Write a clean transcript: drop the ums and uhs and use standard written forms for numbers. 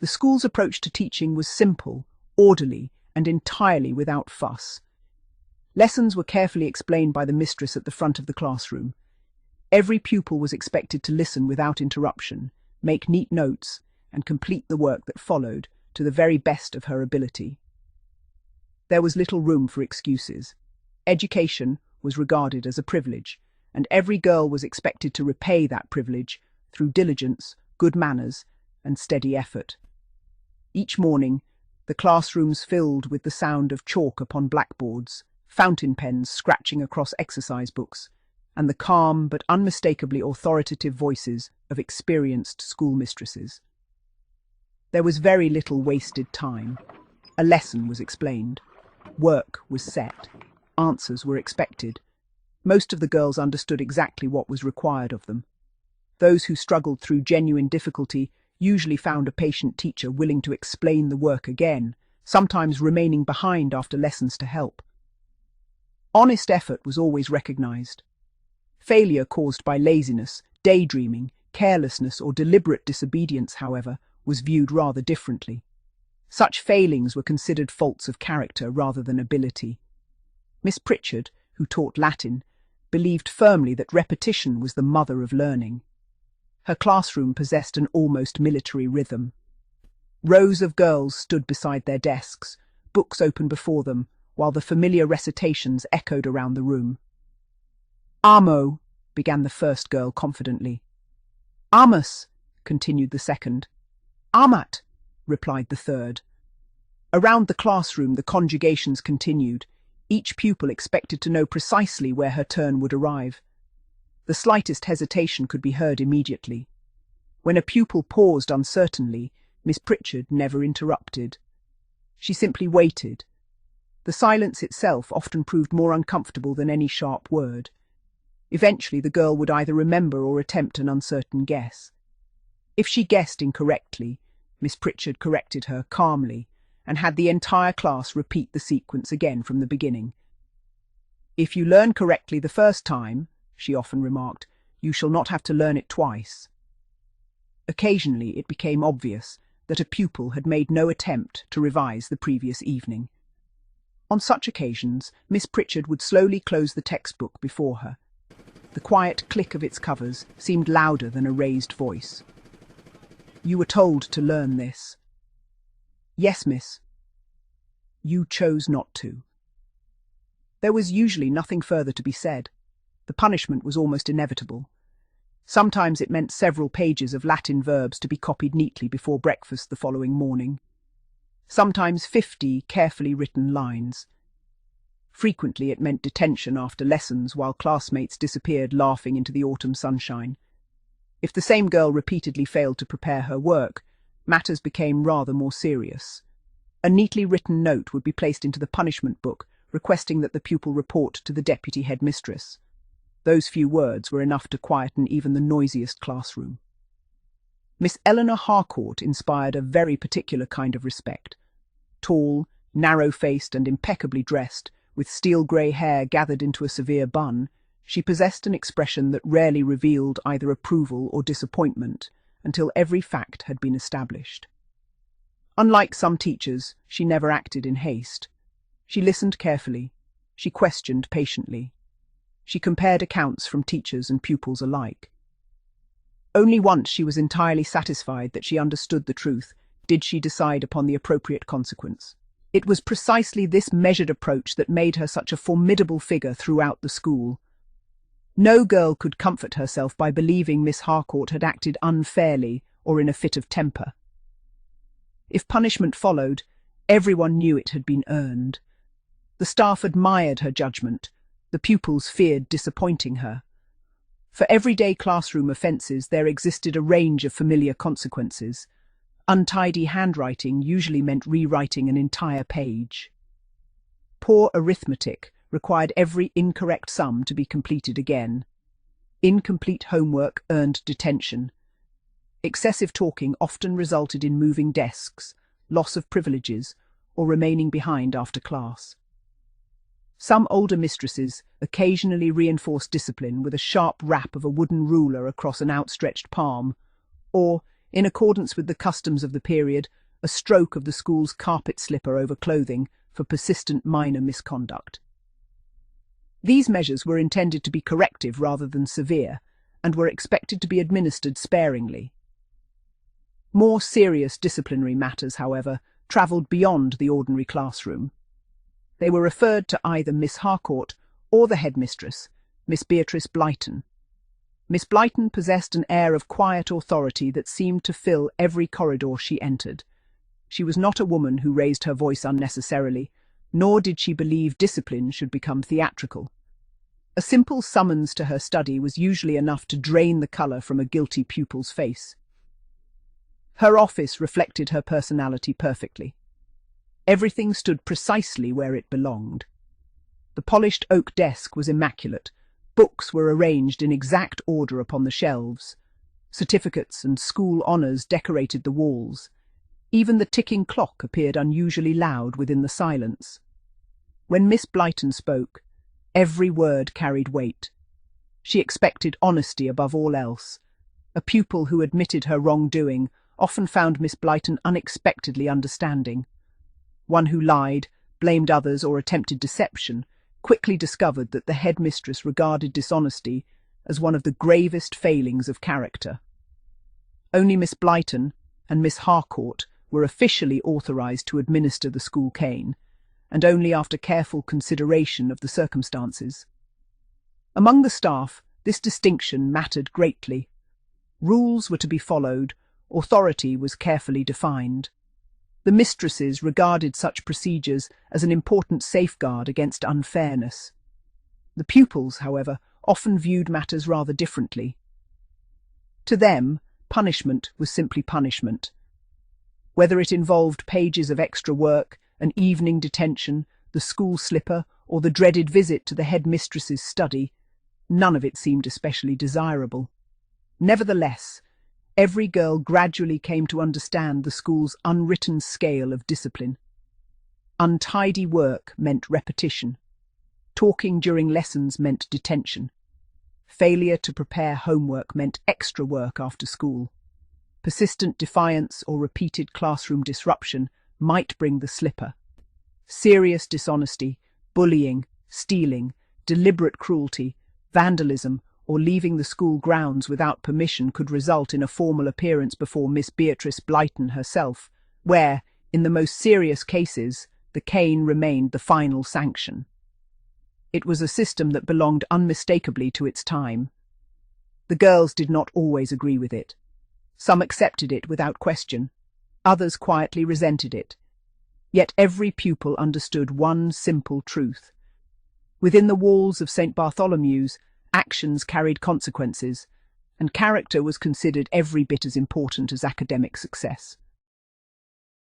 The school's approach to teaching was simple, orderly, and entirely without fuss. Lessons were carefully explained by the mistress at the front of the classroom. Every pupil was expected to listen without interruption, make neat notes, and complete the work that followed to the very best of her ability. There was little room for excuses. Education was regarded as a privilege, and every girl was expected to repay that privilege through diligence, good manners, and steady effort. Each morning, the classrooms filled with the sound of chalk upon blackboards, fountain pens scratching across exercise books, and the calm but unmistakably authoritative voices of experienced schoolmistresses. There was very little wasted time. A lesson was explained. Work was set. Answers were expected. Most of the girls understood exactly what was required of them. Those who struggled through genuine difficulty usually found a patient teacher willing to explain the work again, sometimes remaining behind after lessons to help. Honest effort was always recognized. Failure caused by laziness, daydreaming, carelessness, or deliberate disobedience, however, was viewed rather differently. Such failings were considered faults of character rather than ability. Miss Pritchard, who taught Latin, believed firmly that repetition was the mother of learning. Her classroom possessed an almost military rhythm. Rows of girls stood beside their desks, books open before them, while the familiar recitations echoed around the room. "Amo," began the first girl confidently. "Amus," continued the second. "Amat," replied the third. Around the classroom the conjugations continued, each pupil expected to know precisely where her turn would arrive. The slightest hesitation could be heard immediately. When a pupil paused uncertainly, Miss Pritchard never interrupted. She simply waited. The silence itself often proved more uncomfortable than any sharp word. Eventually the girl would either remember or attempt an uncertain guess. If she guessed incorrectly, Miss Pritchard corrected her calmly and had the entire class repeat the sequence again from the beginning. "If you learn correctly the first time," she often remarked, "you shall not have to learn it twice." Occasionally it became obvious that a pupil had made no attempt to revise the previous evening. On such occasions, Miss Pritchard would slowly close the textbook before her. The quiet click of its covers seemed louder than a raised voice. "You were told to learn this." "Yes, miss." "You chose not to." There was usually nothing further to be said. The punishment was almost inevitable. Sometimes it meant several pages of Latin verbs to be copied neatly before breakfast the following morning. Sometimes 50 carefully written lines. Frequently it meant detention after lessons while classmates disappeared laughing into the autumn sunshine. If the same girl repeatedly failed to prepare her work, matters became rather more serious. A neatly written note would be placed into the punishment book requesting that the pupil report to the deputy headmistress. Those few words were enough to quieten even the noisiest classroom. Miss Eleanor Harcourt inspired a very particular kind of respect. Tall, narrow-faced and impeccably dressed, with steel-grey hair gathered into a severe bun, she possessed an expression that rarely revealed either approval or disappointment until every fact had been established. Unlike some teachers, she never acted in haste. She listened carefully. She questioned patiently. She compared accounts from teachers and pupils alike. Only once she was entirely satisfied that she understood the truth did she decide upon the appropriate consequence. It was precisely this measured approach that made her such a formidable figure throughout the school. No girl could comfort herself by believing Miss Harcourt had acted unfairly or in a fit of temper. If punishment followed, everyone knew it had been earned. The staff admired her judgment. The pupils feared disappointing her. For everyday classroom offences there existed a range of familiar consequences. Untidy handwriting usually meant rewriting an entire page. Poor arithmetic required every incorrect sum to be completed again. Incomplete homework earned detention. Excessive talking often resulted in moving desks, loss of privileges, or remaining behind after class. Some older mistresses occasionally reinforced discipline with a sharp rap of a wooden ruler across an outstretched palm, or, in accordance with the customs of the period, a stroke of the school's carpet slipper over clothing for persistent minor misconduct. These measures were intended to be corrective rather than severe, and were expected to be administered sparingly. More serious disciplinary matters, however, travelled beyond the ordinary classroom. They were referred to either Miss Harcourt or the headmistress, Miss Beatrice Blyton. Miss Blyton possessed an air of quiet authority that seemed to fill every corridor she entered. She was not a woman who raised her voice unnecessarily, nor did she believe discipline should become theatrical. A simple summons to her study was usually enough to drain the colour from a guilty pupil's face. Her office reflected her personality perfectly. Everything stood precisely where it belonged. The polished oak desk was immaculate. Books were arranged in exact order upon the shelves. Certificates and school honours decorated the walls. Even the ticking clock appeared unusually loud within the silence. When Miss Blyton spoke, every word carried weight. She expected honesty above all else. A pupil who admitted her wrongdoing often found Miss Blyton unexpectedly understanding. One who lied, blamed others, or attempted deception quickly discovered that the headmistress regarded dishonesty as one of the gravest failings of character. Only Miss Blyton and Miss Harcourt were officially authorised to administer the school cane, and only after careful consideration of the circumstances. Among the staff, this distinction mattered greatly. Rules were to be followed, authority was carefully defined. The mistresses regarded such procedures as an important safeguard against unfairness. The pupils, however, often viewed matters rather differently. To them, punishment was simply punishment. Whether it involved pages of extra work, an evening detention, the school slipper, or the dreaded visit to the headmistress's study, none of it seemed especially desirable. Nevertheless, every girl gradually came to understand the school's unwritten scale of discipline. Untidy work meant repetition. Talking during lessons meant detention. Failure to prepare homework meant extra work after school. Persistent defiance or repeated classroom disruption might bring the slipper. Serious dishonesty, bullying, stealing, deliberate cruelty, vandalism, or leaving the school grounds without permission could result in a formal appearance before Miss Beatrice Blyton herself, where, in the most serious cases, the cane remained the final sanction. It was a system that belonged unmistakably to its time. The girls did not always agree with it. Some accepted it without question, others quietly resented it. Yet every pupil understood one simple truth. Within the walls of St. Bartholomew's, actions carried consequences, and character was considered every bit as important as academic success.